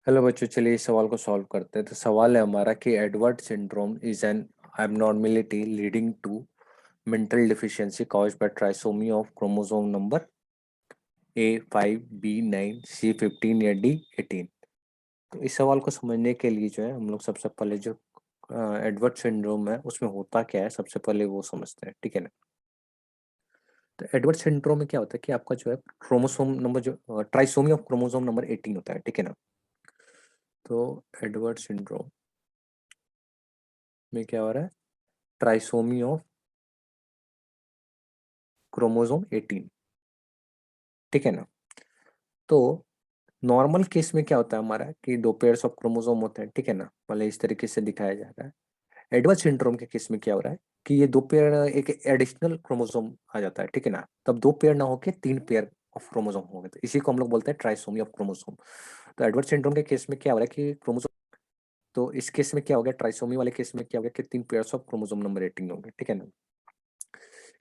Hello बच्चों, चलिए इस सवाल को सॉल्व करते हैं। तो सवाल है हमारा कि Edward syndrome is an abnormality leading to mental deficiency caused by trisomy of chromosome number A5, B9, C15 या D18। तो इस सवाल को समझने के लिए जो है हम लोग सबसे पहले जो एडवर्ड सिंड्रोम है उसमें होता क्या है सबसे पहले वो समझते हैं, ठीक है ना। तो एडवर्ड सिंड्रोम में क्या होता है कि आपका जो है क्रोमोसोम नंबर जो ट्राइसोमी ऑफ क्रोमोसोम नंबर 18 होता है, ठीक है ना। तो एडवर्ड सिंड्रोम में क्या हो रहा है, ट्राइसोमी ऑफ क्रोमोसोम 18, ठीक है ना। तो नॉर्मल केस में क्या होता है हमारा कि दो पेयर्स ऑफ क्रोमोसोम होते हैं, ठीक है ना, मतलब इस तरीके से दिखाया जा रहा है। एडवर्ड सिंड्रोम के केस में क्या हो रहा है कि ये दो पेयर एक एडिशनल क्रोमोसोम आ जाता है, ठीक है ना। तब दो पेयर ना होके तीन पेयर ऑफ क्रोमोसोम हो गए, तो इसी को हम लोग बोलते हैं ट्राइसोमी ऑफ क्रोमोसोम। तो एडवर्ड सिंड्रोम के केस में क्या हो रहा है कि क्रोमोसोम, तो इस केस में क्या हो गया, ट्राइसोमी वाले केस में क्या हो गया कि तीन पेयर्स ऑफ क्रोमोसोम नंबर 18 होंगे, ठीक है ना।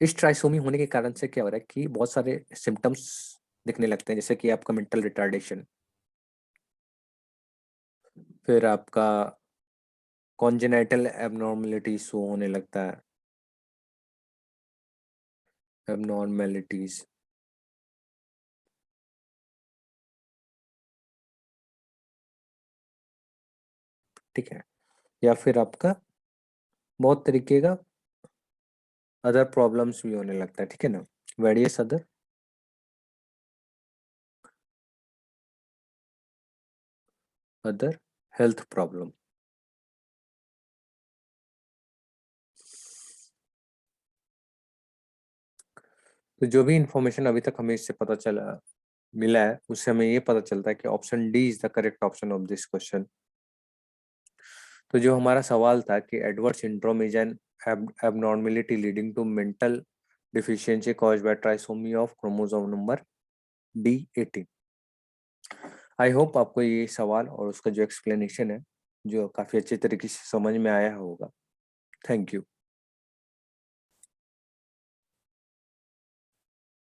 इस ट्राइसोमी होने के कारण से क्या हो रहा है कि बहुत सारे सिम्टम्स दिखने लगते हैं, जैसे कि आपका मेंटल रिटार्डेशन, फिर आपका कॉन्जेनाइटल एबनॉर्मलिटी शो होने लगता है, एबनॉर्मेलिटीज, ठीक है। या फिर आपका बहुत तरीके का अदर प्रॉब्लम्स भी होने लगता है, ठीक है ना, वेरियस अदर हेल्थ प्रॉब्लम। तो जो भी इंफॉर्मेशन अभी तक हमें इससे पता चला मिला है उससे हमें ये पता चलता है कि option D is the correct option of this question. तो जो हमारा सवाल था कि Edward syndrome is an abnormality leading to mental deficiency caused by trisomy of chromosome number D18। I hope आपको ये सवाल और उसका जो एक्सप्लेनेशन है जो काफ़ी अच्छे तरीके से समझ में आया होगा। Thank you.